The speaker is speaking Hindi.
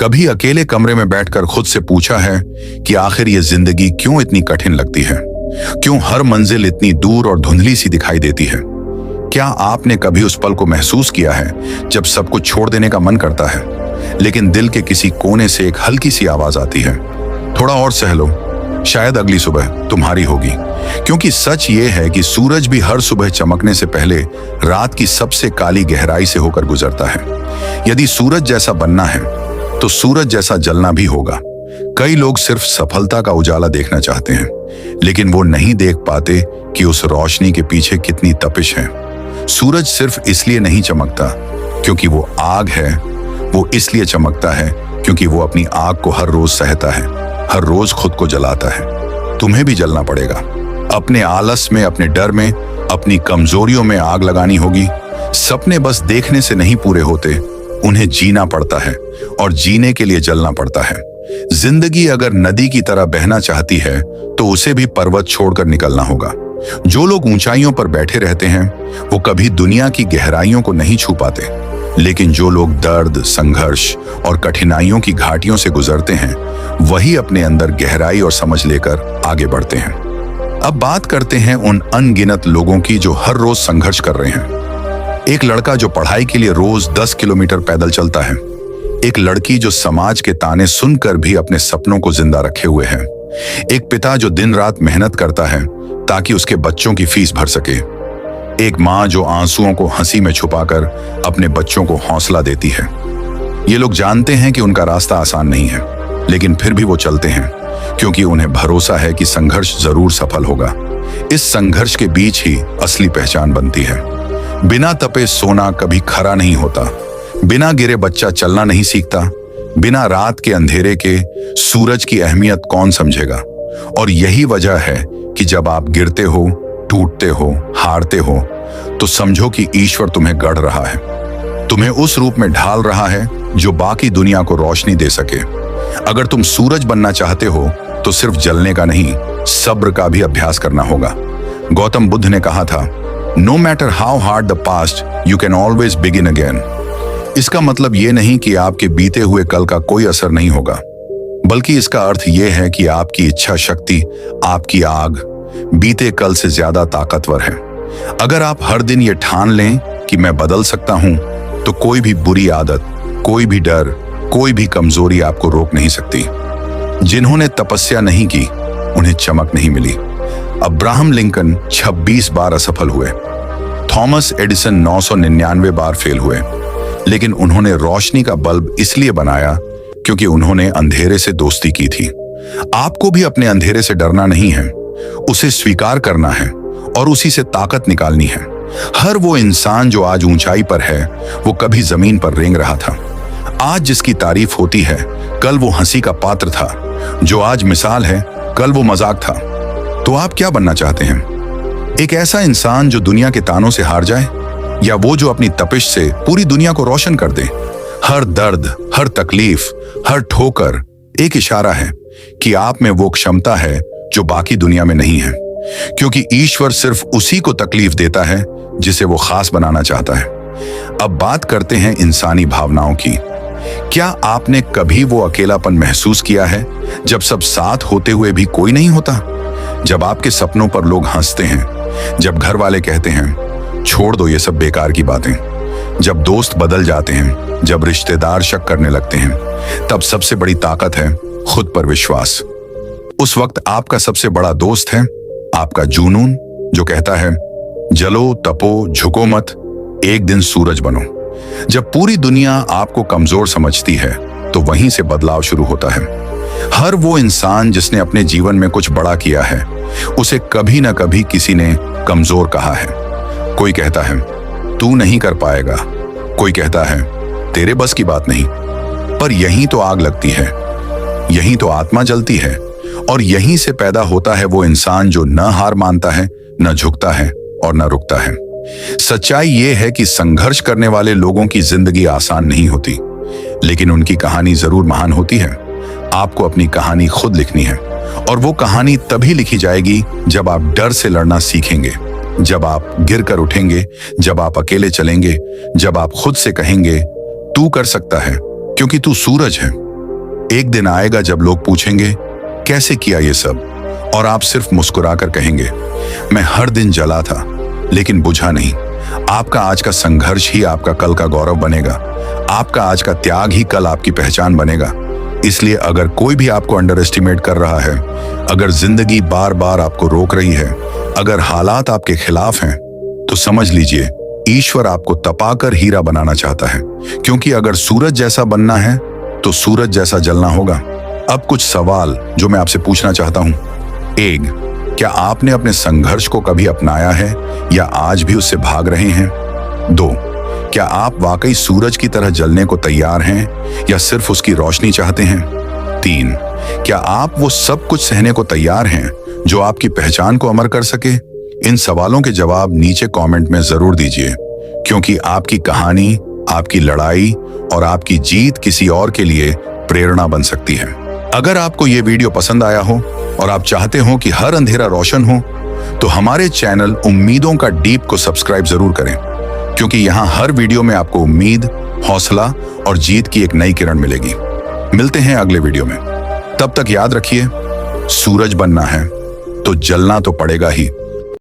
कभी अकेले कमरे में बैठकर खुद से पूछा है कि आखिर ये जिंदगी क्यों इतनी कठिन लगती है? क्यों हर मंजिल इतनी दूर और धुंधली सी दिखाई देती है? क्या आपने कभी उस पल को महसूस किया है जब सब कुछ छोड़ देने का मन करता है, लेकिन दिल के किसी कोने से एक हल्की सी आवाज आती है, थोड़ा और सह लो, शायद अगली सुबह तुम्हारी होगी। क्योंकि सच ये है कि सूरज भी हर सुबह चमकने से पहले रात की सबसे काली गहराई से होकर गुजरता है। यदि सूरज जैसा बनना है तो सूरज जैसा जलना भी होगा। कई लोग सिर्फ सफलता का उजाला देखना चाहते हैं, लेकिन वो नहीं देख पाते कि उस रोशनी के पीछे कितनी तपिश है। सूरज सिर्फ इसलिए नहीं चमकता क्योंकि वो आग है, वो इसलिए चमकता है क्योंकि वो अपनी आग को हर रोज सहता है, हर रोज खुद को जलाता है। तुम्हें भी जलना पड़ेगा। अपने आलस में, अपने डर में, अपनी कमजोरियों में आग लगानी होगी। सपने बस देखने से नहीं पूरे होते, उन्हें जीना पड़ता है और जीने के लिए जलना पड़ता है। जिंदगी अगर नदी की तरह बहना चाहती है तो उसे भी पर्वत छोड़कर निकलना होगा। जो लोग ऊंचाइयों पर बैठे रहते हैं वो कभी दुनिया की गहराइयों को नहीं छू पाते, लेकिन जो लोग दर्द, संघर्ष और कठिनाइयों की घाटियों से गुजरते हैं वही अपने अंदर गहराई और समझ लेकर आगे बढ़ते हैं। अब बात करते हैं उन अनगिनत लोगों की जो हर रोज संघर्ष कर रहे हैं। एक लड़का जो पढ़ाई के लिए रोज 10 किलोमीटर पैदल चलता है, एक लड़की जो समाज के ताने सुनकर भी अपने सपनों को जिंदा रखे हुए है, एक पिता जो दिन रात मेहनत करता है ताकि उसके बच्चों की फीस भर सके, एक माँ जो आंसुओं को हंसी में छुपाकर अपने बच्चों को हौसला देती है। ये लोग जानते हैं कि उनका रास्ता आसान नहीं है, लेकिन फिर भी वो चलते हैं क्योंकि उन्हें भरोसा है कि संघर्ष जरूर सफल होगा। इस संघर्ष के बीच ही असली पहचान बनती है। बिना तपे सोना कभी खरा नहीं होता, बिना गिरे बच्चा चलना नहीं सीखता, बिना रात के अंधेरे के सूरज की अहमियत कौन समझेगा। और यही वजह है कि जब आप गिरते हो, टूटते हो, हारते हो, तो समझो कि ईश्वर तुम्हें गढ़ रहा है, तुम्हें उस रूप में ढाल रहा है जो बाकी दुनिया को रोशनी दे सके। अगर तुम सूरज बनना चाहते हो तो सिर्फ जलने का नहीं, सब्र का भी अभ्यास करना होगा। गौतम बुद्ध ने कहा था, no matter how hard the past, you can always begin again. इसका मतलब ये नहीं कि आपके बीते हुए कल का कोई असर नहीं होगा, बल्कि इसका अर्थ यह है कि आपकी इच्छा शक्ति, आपकी आग बीते कल से ज्यादा ताकतवर है। अगर आप हर दिन ये ठान लें कि मैं बदल सकता हूं, तो कोई भी बुरी आदत, कोई भी डर, कोई भी कमजोरी आपको रोक नहीं सकती। जिन्होंने तपस्या नहीं की उन्हें चमक नहीं मिली। अब्राहम लिंकन 26 बार असफल हुए, थॉमस एडिसन 999 बार फेल हुए, लेकिन उन्होंने रोशनी का बल्ब इसलिए बनाया क्योंकि उन्होंने अंधेरे से दोस्ती की थी। आपको भी अपने अंधेरे से डरना नहीं है, उसे स्वीकार करना है और उसी से ताकत निकालनी है। हर वो इंसान जो आज ऊंचाई पर है वो कभी जमीन पर रेंग रहा था। आज जिसकी तारीफ होती है कल वो हंसी का पात्र था, जो आज मिसाल है कल वो मजाक था। तो आप क्या बनना चाहते हैं? एक ऐसा इंसान जो दुनिया के तानों से हार जाए, या वो जो अपनी तपिश से पूरी दुनिया को रोशन कर दे? हर दर्द, हर तकलीफ, हर ठोकर एक इशारा है कि आप में वो क्षमता है जो बाकी दुनिया में नहीं है, क्योंकि ईश्वर सिर्फ उसी को तकलीफ देता है जिसे वो खास बनाना चाहता है। अब बात करते हैं इंसानी भावनाओं की। क्या आपने कभी वो अकेलापन महसूस किया है जब सब साथ होते हुए भी कोई नहीं होता? जब आपके सपनों पर लोग हंसते हैं, जब घर वाले कहते हैं छोड़ दो ये सब बेकार की बातें, जब दोस्त बदल जाते हैं, जब रिश्तेदार शक करने लगते हैं, तब सबसे बड़ी ताकत है खुद पर विश्वास। उस वक्त आपका सबसे बड़ा दोस्त है आपका जुनून, जो कहता है जलो, तपो, झुको मत, एक दिन सूरज बनो। जब पूरी दुनिया आपको कमजोर समझती है तो वहीं से बदलाव शुरू होता है। हर वो इंसान जिसने अपने जीवन में कुछ बड़ा किया है उसे कभी ना कभी किसी ने कमजोर कहा है। कोई कहता है तू नहीं कर पाएगा, कोई कहता है तेरे बस की बात नहीं। पर यहीं तो आग लगती है, यहीं तो आत्मा जलती है, और यहीं से पैदा होता है वो इंसान जो न हार मानता है, न झुकता है और न रुकता है। सच्चाई ये है कि संघर्ष करने वाले लोगों की जिंदगी आसान नहीं होती, लेकिन उनकी कहानी जरूर महान होती है। आपको अपनी कहानी खुद लिखनी है, और वो कहानी तभी लिखी जाएगी जब आप डर से लड़ना सीखेंगे, जब आप गिर कर उठेंगे, जब आप अकेले चलेंगे, जब आप खुद से कहेंगे तू कर सकता है क्योंकि तू सूरज है। एक दिन आएगा जब लोग पूछेंगे कैसे किया ये सब, और आप सिर्फ मुस्कुराकर कहेंगे मैं हर दिन जला था लेकिन बुझा नहीं। आपका आज का संघर्ष ही आपका कल का गौरव बनेगा। आपका आज का त्याग ही कल आपकी पहचान बनेगा। इसलिए अगर कोई भी आपको अंडर एस्टिमेट कर रहा है, अगर जिंदगी बार बार आपको रोक रही है, अगर हालात आपके खिलाफ हैं, तो समझ लीजिए ईश्वर आपको तपाकर हीरा बनाना चाहता है। क्योंकि अगर सूरज जैसा बनना है तो सूरज जैसा जलना होगा। अब कुछ सवाल जो मैं आपसे पूछना चाहता हूं। 1. क्या आपने अपने संघर्ष को कभी अपनाया है या आज भी उससे भाग रहे हैं? 2. क्या आप वाकई सूरज की तरह जलने को तैयार हैं या सिर्फ उसकी रोशनी चाहते हैं? 3. क्या आप वो सब कुछ सहने को तैयार हैं जो आपकी पहचान को अमर कर सके? इन सवालों के जवाब नीचे कमेंट में जरूर दीजिए, क्योंकि आपकी कहानी, आपकी लड़ाई और आपकी जीत किसी और के लिए प्रेरणा बन सकती है। अगर आपको ये वीडियो पसंद आया हो और आप चाहते हो कि हर अंधेरा रोशन हो, तो हमारे चैनल उम्मीदों का डीप को सब्सक्राइब जरूर करें, क्योंकि यहाँ हर वीडियो में आपको उम्मीद, हौसला और जीत की एक नई किरण मिलेगी। मिलते हैं अगले वीडियो में। तब तक याद रखिए, सूरज बनना है तो जलना तो पड़ेगा ही।